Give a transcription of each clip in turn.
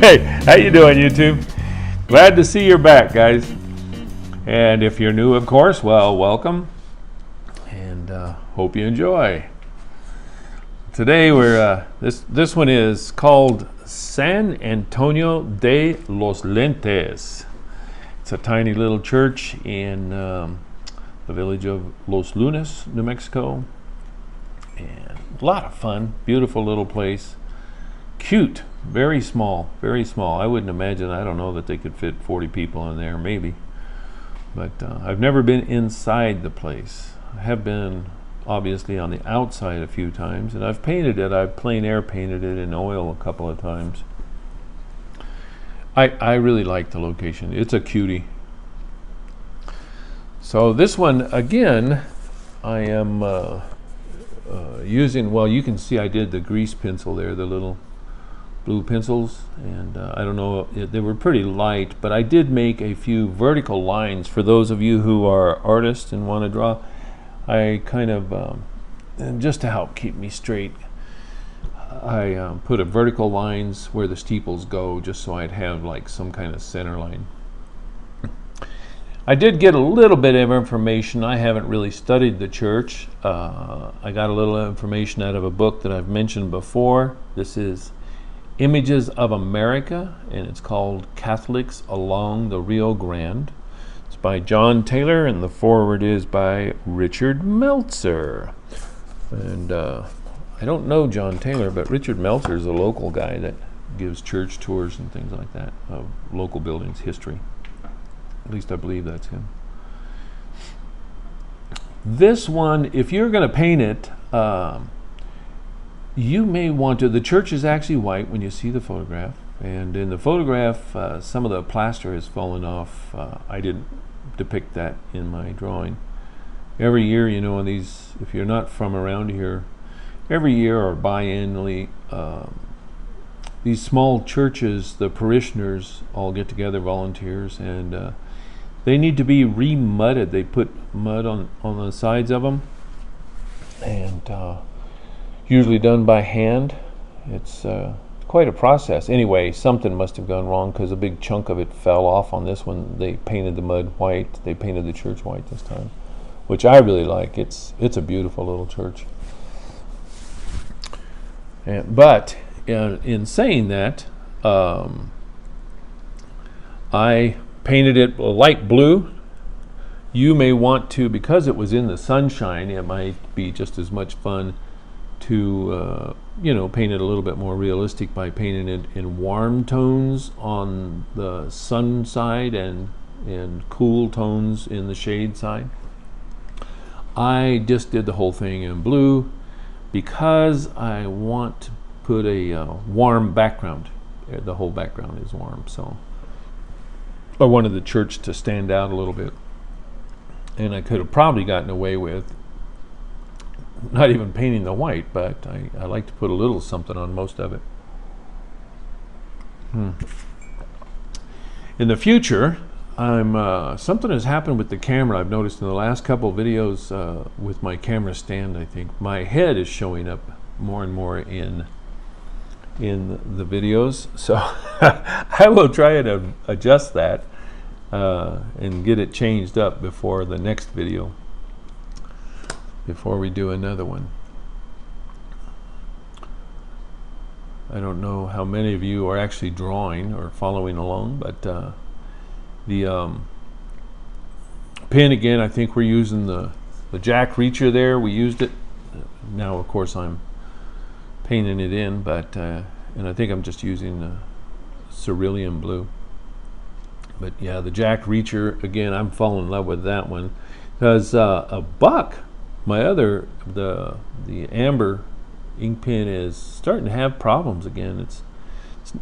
Hey, how you doing, YouTube? Glad to see you're back, guys. And if you're new, of course, well, welcome. And hope you enjoy. Today we're this one is called San Antonio de los Lentes. It's a tiny little church in the village of Los Lunas, New Mexico. And a lot of fun, beautiful little place. Cute, very small, very small. I wouldn't imagine, I don't know that they could fit 40 people in there, maybe. But I've never been inside the place. I have been obviously on the outside a few times, and I've painted it. I've plein air painted it in oil a couple of times. I really like the location. It's a cutie. So this one, again, I am using, well, you can see I did the grease pencil there, the little blue pencils, and I don't know, they were pretty light, but I did make a few vertical lines for those of you who are artists and want to draw. I kind of, just to help keep me straight, I put a vertical lines where the steeples go, just so I'd have like some kind of center line. I did get a little bit of information. I haven't really studied the church. I got a little information out of a book that I've mentioned before. This is Images of America, and it's called Catholics Along the Rio Grande. It's by John Taylor, and the foreword is by Richard Meltzer. And I don't know John Taylor, but Richard Meltzer is a local guy that gives church tours and things like that of local buildings history. At least I believe that's him. This one, if you're going to paint it, you may want to, the church is actually white when you see the photograph, and in the photograph some of the plaster has fallen off. I didn't depict that in my drawing. Every year, you know, in these, if you're not from around here, every year or biannually, these small churches, the parishioners all get together, volunteers, and they need to be re-mudded. They put mud on the sides of them, and usually done by hand. It's quite a process. Anyway, something must have gone wrong because a big chunk of it fell off on this one. They painted the mud white. They painted the church white this time, which I really like. It's a beautiful little church. But in saying that, I painted it light blue. You may want to, because it was in the sunshine, it might be just as much fun to paint it a little bit more realistic by painting it in warm tones on the sun side and cool tones in the shade side. I just did the whole thing in blue because I want to put a warm background. The whole background is warm, so I wanted the church to stand out a little bit, and I could have probably gotten away with not even painting the white, but I like to put a little something on most of it. In the future, something has happened with the camera. I've noticed in the last couple of videos with my camera stand, I think my head is showing up more and more in the videos, so I will try to adjust that and get it changed up before the next video, before we do another one. I don't know how many of you are actually drawing or following along, but the pen, again, I think we're using the Jack Reacher there. We used it. Now, of course, I'm painting it in, but and I think I'm just using cerulean blue. But yeah, the Jack Reacher, again, I'm falling in love with that one because a Buck, my other, the amber ink pen, is starting to have problems again.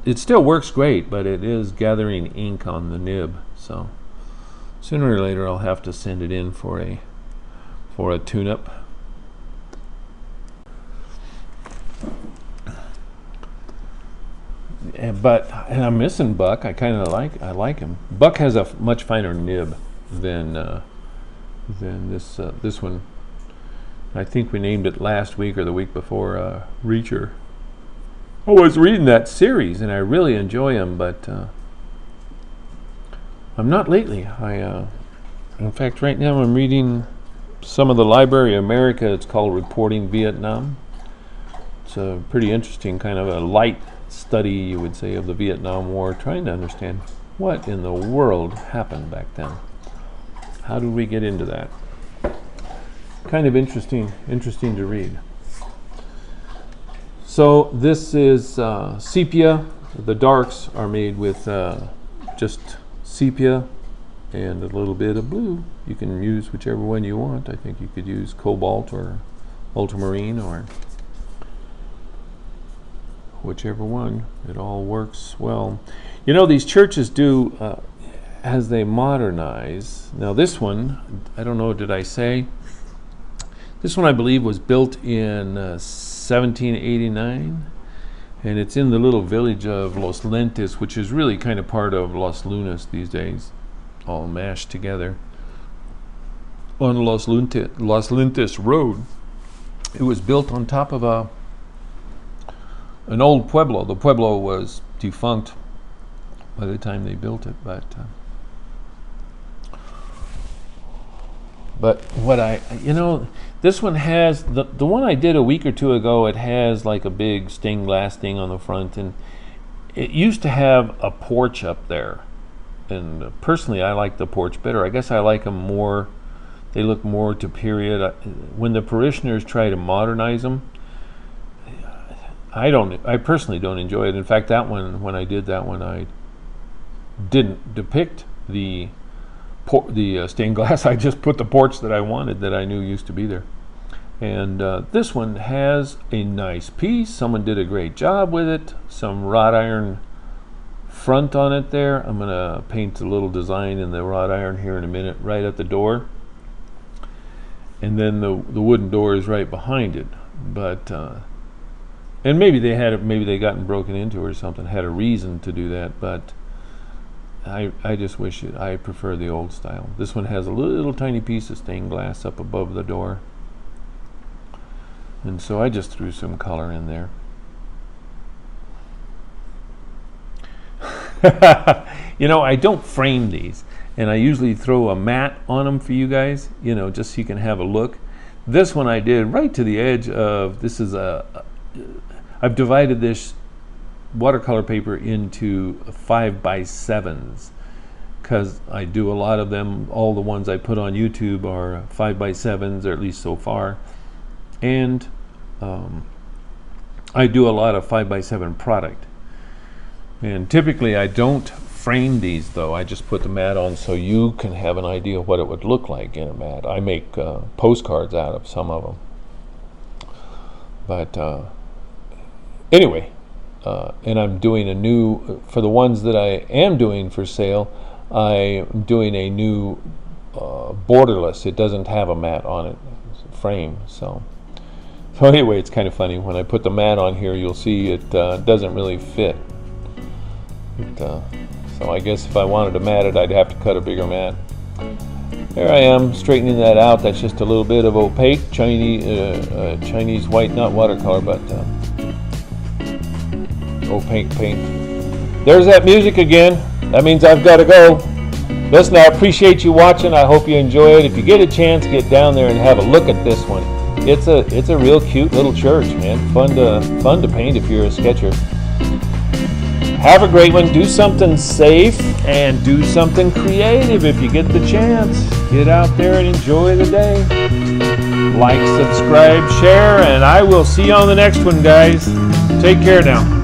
It still works great, but it is gathering ink on the nib. So sooner or later, I'll have to send it in for a tune-up. And I'm missing Buck. I like him. Buck has a much finer nib than this one. I think we named it last week or the week before Reacher. I was reading that series, and I really enjoy them, but I'm not lately. In fact, right now I'm reading some of the Library of America. It's called Reporting Vietnam. It's a pretty interesting kind of a light study, you would say, of the Vietnam War, trying to understand what in the world happened back then. How did we get into that? Kind of interesting to read. So this is sepia. The darks are made with just sepia and a little bit of blue. You can use whichever one you want. I think you could use cobalt or ultramarine or whichever one. It all works well. You know, these churches do, as they modernize. Now this one, I don't know, did I say? This one I believe was built in 1789, and it's in the little village of Los Lentes, which is really kind of part of Los Lunas these days, all mashed together. On Los Lentes Road. It was built on top of an old pueblo. The pueblo was defunct by the time they built it, but what this one has, the one I did a week or two ago, it has like a big stained glass thing on the front, and it used to have a porch up there, and personally I like the porch better. I guess I like them more. They look more to period. When the parishioners try to modernize them, I personally don't enjoy it. In fact, that one, when I did that one, I didn't depict the stained glass. I just put the porch that I wanted, that I knew used to be there. And this one has a nice piece. Someone did a great job with it. Some wrought iron front on it there. I'm going to paint a little design in the wrought iron here in a minute, right at the door. And then the wooden door is right behind it. But and maybe they gotten broken into or something, had a reason to do that, but I just wish I prefer the old style. This one has a little tiny piece of stained glass up above the door, and so I just threw some color in there. You know, I don't frame these, and I usually throw a mat on them for you guys, you know, just so you can have a look. This one I did right to the edge of, this is I've divided this watercolor paper into 5x7s, because I do a lot of them. All the ones I put on YouTube are 5x7s, or at least so far, and I do a lot of 5x7 product. And typically I don't frame these, though. I just put the mat on so you can have an idea of what it would look like in a mat. I make postcards out of some of them, but anyway, and I'm doing a new, for the ones that I am doing for sale, I'm doing a new borderless. It doesn't have a mat on it, it's a frame. So anyway, it's kind of funny. When I put the mat on here, you'll see it doesn't really fit. So I guess if I wanted to mat it, I'd have to cut a bigger mat. There I am, straightening that out. That's just a little bit of opaque Chinese white, not watercolor, but opaque paint. There's that music again. That means I've got to go. Listen, I appreciate you watching. I hope you enjoy it. If you get a chance, get down there and have a look at this one. It's a real cute little church, man. Fun to paint if you're a sketcher. Have a great one. Do something safe and do something creative if you get the chance. Get out there and enjoy the day. Like, subscribe, share, and I will see you on the next one, guys. Take care now.